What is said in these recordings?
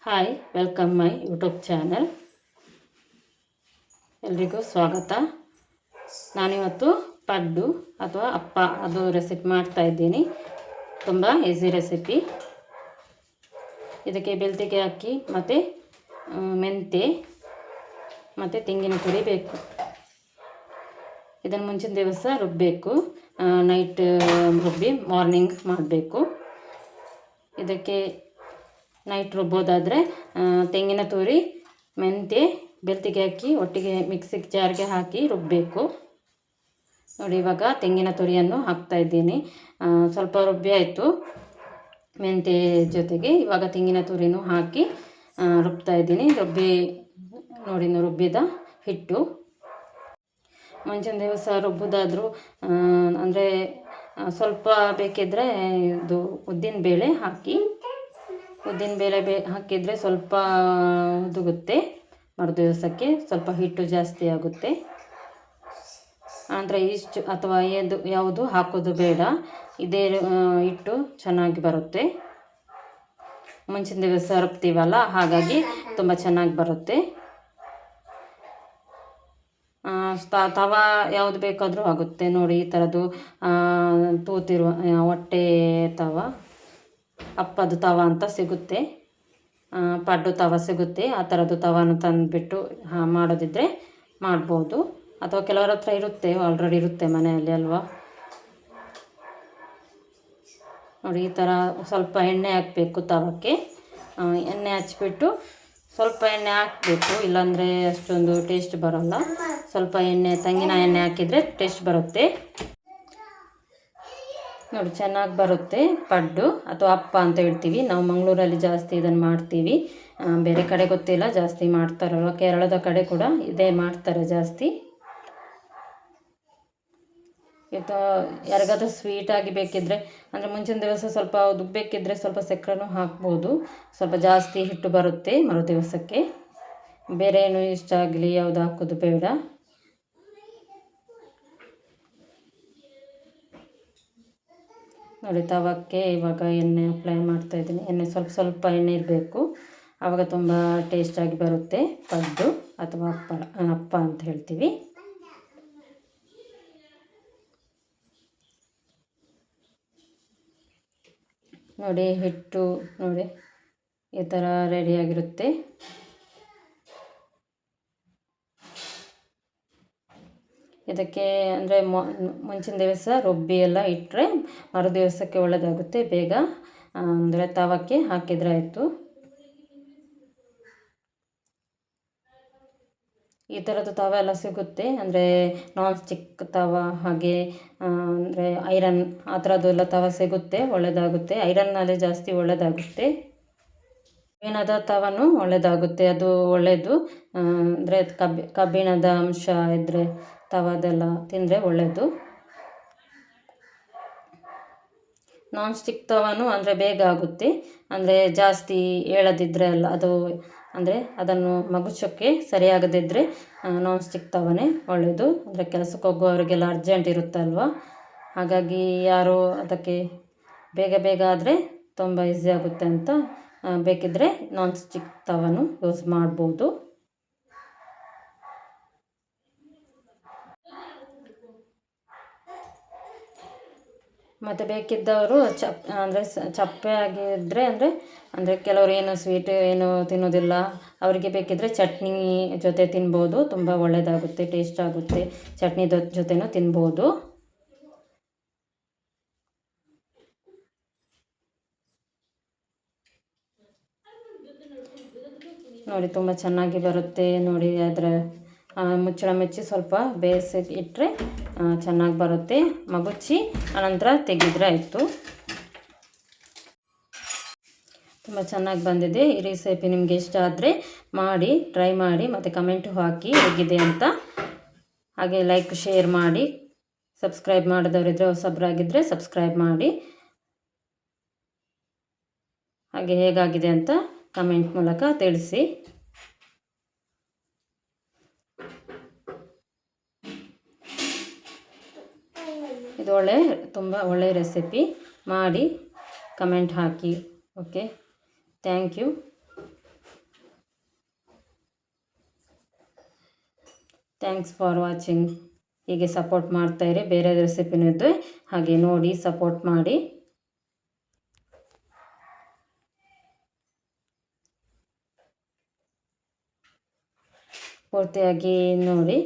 Hi, welcome my YouTube channel. ಎಲ್ರಿಗೂ ಸ್ವಾಗತ. ನಾನಿವತ್ತು ಪಡ್ಡು ಅಥವಾ ಅಪ್ಪ ಅದು ರೆಸಿಪಿ ಮಾಡ್ತಾಯಿದ್ದೀನಿ. ತುಂಬ ಈಸಿ ರೆಸಿಪಿ. ಇದಕ್ಕೆ ಬೆಳ್ತಿಗೆ ಅಕ್ಕಿ ಮತ್ತು ಮೆಂತೆ ಮತ್ತು ತೆಂಗಿನ ತುರಿ ಬೇಕು. ಇದನ್ನು ಮುಂಚಿನ ದಿವಸ ರುಬ್ಬಬೇಕು. ನೈಟ್ ರುಬ್ಬಿ ಮಾರ್ನಿಂಗ್ ಮಾಡಬೇಕು. ಇದಕ್ಕೆ ನೈಟ್ ರುಬ್ಬೋದಾದರೆ ತೆಂಗಿನ ತುರಿ, ಮೆಂತೆ, ಬೆಳ್ತಿಗೆ ಅಕ್ಕಿ ಒಟ್ಟಿಗೆ ಮಿಕ್ಸಿಗೆ ಜಾರ್ಗೆ ಹಾಕಿ ರುಬ್ಬಬೇಕು. ನೋಡಿ, ಇವಾಗ ತೆಂಗಿನ ತುರಿಯನ್ನು ಹಾಕ್ತಾಯಿದ್ದೀನಿ. ಸ್ವಲ್ಪ ರುಬ್ಬಿ ಆಯಿತು ಮೆಂತೆ ಜೊತೆಗೆ. ಇವಾಗ ತೆಂಗಿನ ತುರಿನೂ ಹಾಕಿ ರುಬ್ತಾಯಿದ್ದೀನಿ. ನೋಡಿ, ರುಬ್ಬಿದ ಹಿಟ್ಟು. ಮುಂಚಿನ ದಿವಸ ರುಬ್ಬೋದಾದರೂ ಅಂದರೆ ಸ್ವಲ್ಪ ಬೇಕಿದ್ದರೆ ಇದು ಉದ್ದಿನಬೇಳೆ ಹಾಕಿ. ಉದ್ದಿನಬೇಳೆ ಹಾಕಿದರೆ ಸ್ವಲ್ಪ ಹುದುಗುತ್ತೆ. ಮರುದಿವಸಕ್ಕೆ ಸ್ವಲ್ಪ ಹಿಟ್ಟು ಜಾಸ್ತಿ ಆಗುತ್ತೆ. ಅಂದರೆ ಇಷ್ಟು ಅಥವಾ ಯಾವುದು ಹಾಕೋದು ಬೇಡ. ಇದೇ ಹಿಟ್ಟು ಚೆನ್ನಾಗಿ ಬರುತ್ತೆ. ಮುಂಚಿನ ದಿವಸ ರುಬ್ತೀವಲ್ಲ, ಹಾಗಾಗಿ ತುಂಬ ಚೆನ್ನಾಗಿ ಬರುತ್ತೆ. ತವಾ ಯಾವುದು ಬೇಕಾದರೂ ಆಗುತ್ತೆ. ನೋಡಿ, ಈ ಥರದ್ದು ತೂತಿರುವ ಹೊಟ್ಟೆ ತವ, ಅಪ್ಪದ ತವ ಅಂತ ಸಿಗುತ್ತೆ. ಪಡ್ಡು ತವ ಸಿಗುತ್ತೆ. ಆ ಥರದ್ದು ತವಾನು ತಂದುಬಿಟ್ಟು ಮಾಡೋದಿದ್ದರೆ ಮಾಡ್ಬೋದು. ಅಥವಾ ಕೆಲವರ ಹತ್ರ ಇರುತ್ತೆ, ಆಲ್ರೆಡಿ ಇರುತ್ತೆ ಮನೆಯಲ್ಲಿ ಅಲ್ವಾ. ನೋಡಿ, ಈ ಥರ ಸ್ವಲ್ಪ ಎಣ್ಣೆ ಹಾಕಬೇಕು ತವಕ್ಕೆ. ಎಣ್ಣೆ ಹಚ್ಬಿಟ್ಟು ಸ್ವಲ್ಪ ಎಣ್ಣೆ ಹಾಕಬೇಕು, ಇಲ್ಲಾಂದರೆ ಅಷ್ಟೊಂದು ಟೇಸ್ಟ್ ಬರೋಲ್ಲ. ಸ್ವಲ್ಪ ಎಣ್ಣೆ, ತೆಂಗಿನ ಎಣ್ಣೆ ಹಾಕಿದರೆ ಟೇಸ್ಟ್ ಬರುತ್ತೆ. ನೋಡಿ, ಚೆನ್ನಾಗಿ ಬರುತ್ತೆ ಪಡ್ಡು ಅಥವಾ ಅಪ್ಪ ಅಂತ ಹೇಳ್ತೀವಿ ನಾವು. ಮಂಗಳೂರಲ್ಲಿ ಜಾಸ್ತಿ ಇದನ್ನು ಮಾಡ್ತೀವಿ. ಬೇರೆ ಕಡೆ ಗೊತ್ತಿಲ್ಲ, ಜಾಸ್ತಿ ಮಾಡ್ತಾರಲ್ವ. ಕೇರಳದ ಕಡೆ ಕೂಡ ಇದೇ ಮಾಡ್ತಾರೆ ಜಾಸ್ತಿ. ಇದು ಯಾರಿಗಾದ್ರೂ ಸ್ವೀಟಾಗಿ ಬೇಕಿದ್ದರೆ, ಅಂದರೆ ಮುಂಚಿನ ದಿವಸ ಸ್ವಲ್ಪ ಬೇಕಿದ್ದರೆ ಸ್ವಲ್ಪ ಸಕ್ಕರೆನೂ ಹಾಕ್ಬೋದು. ಸ್ವಲ್ಪ ಜಾಸ್ತಿ ಹಿಟ್ಟು ಬರುತ್ತೆ ಮರು ದಿವಸಕ್ಕೆ. ಬೇರೆ ಏನು ಇಷ್ಟ ಆಗಲಿ ಯಾವುದು ಹಾಕೋದು ಬೇಡ. ನೋಡಿ, ತವಕ್ಕೆ ಇವಾಗ ಎಣ್ಣೆ ಅಪ್ಲೈ ಮಾಡ್ತಾಯಿದ್ದೀನಿ. ಎಣ್ಣೆ ಸ್ವಲ್ಪ ಎಣ್ಣೆ ಇರಬೇಕು, ಆವಾಗ ತುಂಬ ಟೇಸ್ಟಾಗಿ ಬರುತ್ತೆ ಪಡ್ಡು ಅಥವಾ ಅಪ್ಪ ಅಂತ ಹೇಳ್ತೀವಿ. ನೋಡಿ, ಹಿಟ್ಟು ನೋಡಿ ಈ ಥರ ರೆಡಿಯಾಗಿರುತ್ತೆ. ಇದಕ್ಕೆ ಅಂದರೆ ಮುಂಚಿನ ದಿವಸ ರುಬ್ಬಿ ಎಲ್ಲ ಇಟ್ಟರೆ ಮರು ದಿವಸಕ್ಕೆ ಒಳ್ಳೆಯದಾಗುತ್ತೆ ಬೇಗ. ಅಂದರೆ ತವಕ್ಕೆ ಹಾಕಿದರೆ ಆಯಿತು. ಈ ಥರದ್ದು ತವ ಎಲ್ಲ ಸಿಗುತ್ತೆ. ಅಂದರೆ ನಾನ್ ಸ್ಟಿಕ್ ತವ, ಹಾಗೆ ಅಂದರೆ ಐರನ್ ಆ ಥರದ್ದು ಎಲ್ಲ ತವ ಸಿಗುತ್ತೆ, ಒಳ್ಳೆಯದಾಗುತ್ತೆ. ಐರನ್ನಲ್ಲಿ ಜಾಸ್ತಿ ಒಳ್ಳೆಯದಾಗುತ್ತೆ. ಕಬ್ಬಿಣದ ತವನು ಒಳ್ಳೆಯದಾಗುತ್ತೆ, ಅದು ಒಳ್ಳೆಯದು. ಅಂದರೆ ಕಬ್ಬಿಣದ ಅಂಶ ಇದ್ದರೆ ತವದೆಲ್ಲ ತಿಂದರೆ ಒಳ್ಳೆಯದು. ನಾನ್ ಸ್ಟಿಕ್ ತವನು ಅಂದರೆ ಬೇಗ ಆಗುತ್ತೆ. ಅಂದರೆ ಜಾಸ್ತಿ ಏಳದಿದ್ದರೆ ಅಲ್ಲ ಅದು, ಅಂದರೆ ಅದನ್ನು ಮಗುಚೋಕ್ಕೆ ಸರಿಯಾಗದಿದ್ದರೆ ನಾನ್ ಸ್ಟಿಕ್ ತವನೇ ಒಳ್ಳೆಯದು. ಅಂದರೆ ಕೆಲಸಕ್ಕೆ ಹೋಗುವವರಿಗೆಲ್ಲ ಅರ್ಜೆಂಟ್ ಇರುತ್ತಲ್ವ, ಹಾಗಾಗಿ ಯಾರು ಅದಕ್ಕೆ ಬೇಗ ಆದರೆ ತುಂಬ ಈಸಿ ಆಗುತ್ತೆ ಅಂತ ಬೇಕಿದ್ದರೆ ನಾನ್ ಸ್ಟಿಕ್ ತವನು ಯೂಸ್ ಮಾಡ್ಬೋದು. ಮತ್ತು ಬೇಕಿದ್ದವರು ಅಂದರೆ ಚಪ್ಪೆ ಆಗಿದ್ದರೆ, ಅಂದರೆ ಕೆಲವರು ಏನು ಸ್ವೀಟ್ ಏನು ತಿನ್ನೋದಿಲ್ಲ, ಅವರಿಗೆ ಬೇಕಿದ್ದರೆ ಚಟ್ನಿ ಜೊತೆ ತಿನ್ಬೋದು. ತುಂಬ ಒಳ್ಳೆಯದಾಗುತ್ತೆ, ಟೇಸ್ಟ್ ಆಗುತ್ತೆ. ಚಟ್ನಿ ಜೊತೆನೂ ತಿನ್ಬೋದು. ನೋಡಿ, ತುಂಬ ಚೆನ್ನಾಗಿ ಬರುತ್ತೆ. ನೋಡಿ, ಅದರ ಮುಚ್ಚಳ ಮುಚ್ಚಿ ಸ್ವಲ್ಪ ಬೇಯಿಸಿ ಇಟ್ಟರೆ ಚೆನ್ನಾಗಿ ಬರುತ್ತೆ. ಮಗುಚಿ ಅನಂತರ ತೆಗೆದ್ರೆ ಆಯಿತು. ತುಂಬ ಚೆನ್ನಾಗಿ ಬಂದಿದೆ. ಈ ರೆಸಿಪಿ ನಿಮಗೆ ಇಷ್ಟ ಆದರೆ ಮಾಡಿ, ಟ್ರೈ ಮಾಡಿ, ಮತ್ತು ಕಮೆಂಟು ಹಾಕಿ ಹೇಗಿದೆ ಅಂತ. ಹಾಗೆ ಲೈಕ್, ಶೇರ್ ಮಾಡಿ. ಸಬ್ಸ್ಕ್ರೈಬ್ ಮಾಡಿದವರಿದ್ದರೆ, ಹೊಸಬ್ರಾಗಿದ್ದರೆ ಸಬ್ಸ್ಕ್ರೈಬ್ ಮಾಡಿ. ಹಾಗೆ ಹೇಗಾಗಿದೆ ಅಂತ ಕಮೆಂಟ್ ಮೂಲಕ ತಿಳಿಸಿ. ಇದು ತುಂಬ ಒಳ್ಳೆಯ ರೆಸಿಪಿ. ಮಾಡಿ ಕಮೆಂಟ್ ಹಾಕಿ. Okay, thank you. Thanks for watching. ಹೀಗೆ ಸಪೋರ್ಟ್ ಮಾಡ್ತಾಯಿರಿ. ಬೇರೆ ರೆಸಿಪಿನೂ ಇದ್ದರೆ ಹಾಗೆ ನೋಡಿ ಸಪೋರ್ಟ್ ಮಾಡಿ. ಪೂರ್ತಿಯಾಗಿ ನೋಡಿ.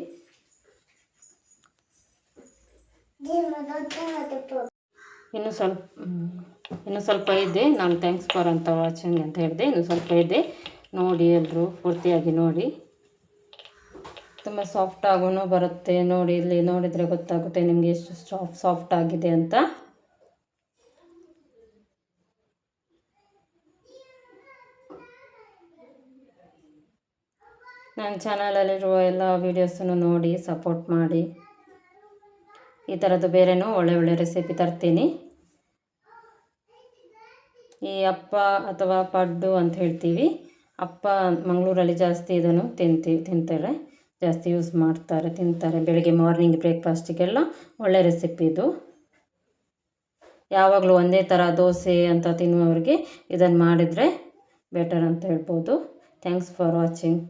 ಇನ್ನು ಸ್ವಲ್ಪ ಇದೆ. ನಾನು ಥ್ಯಾಂಕ್ಸ್ ಫಾರ್ ಅಂತ ವಾಚಿಂಗ್ ಅಂತ ಹೇಳಿದೆ. ಇನ್ನು ಸ್ವಲ್ಪ ಇದೆ, ನೋಡಿ ಎಲ್ಲರೂ ಪೂರ್ತಿಯಾಗಿ ನೋಡಿ. ತುಂಬ ಸಾಫ್ಟಾಗೂ ಬರುತ್ತೆ. ನೋಡಿ, ಇಲ್ಲಿ ನೋಡಿದರೆ ಗೊತ್ತಾಗುತ್ತೆ ನಿಮಗೆ ಎಷ್ಟು ಸಾಫ್ಟ್ ಆಗಿದೆ ಅಂತ. ನನ್ನ ಚಾನಲಲ್ಲಿರುವ ಎಲ್ಲ ವೀಡಿಯೋಸನ್ನು ನೋಡಿ ಸಪೋರ್ಟ್ ಮಾಡಿ. ಈ ಥರದ್ದು ಬೇರೆನೂ ಒಳ್ಳೆ ರೆಸಿಪಿ ತರ್ತೀನಿ. ಈ ಅಪ್ಪ ಅಥವಾ ಪಡ್ಡು ಅಂತ ಹೇಳ್ತೀವಿ. ಅಪ್ಪ ಮಂಗಳೂರಲ್ಲಿ ಜಾಸ್ತಿ ಇದನ್ನು ತಿಂತಾರೆ, ಜಾಸ್ತಿ ಯೂಸ್ ಮಾಡ್ತಾರೆ, ತಿಂತಾರೆ. ಬೆಳಗ್ಗೆ ಮಾರ್ನಿಂಗ್ ಬ್ರೇಕ್ಫಾಸ್ಟಿಗೆಲ್ಲ ಒಳ್ಳೆ ರೆಸಿಪಿ ಇದು. ಯಾವಾಗಲೂ ಒಂದೇ ಥರ ದೋಸೆ ಅಂತ ತಿನ್ನುವವರಿಗೆ ಇದನ್ನು ಮಾಡಿದರೆ ಬೆಟರ್ ಅಂತ ಹೇಳ್ಬೋದು. Thanks for watching.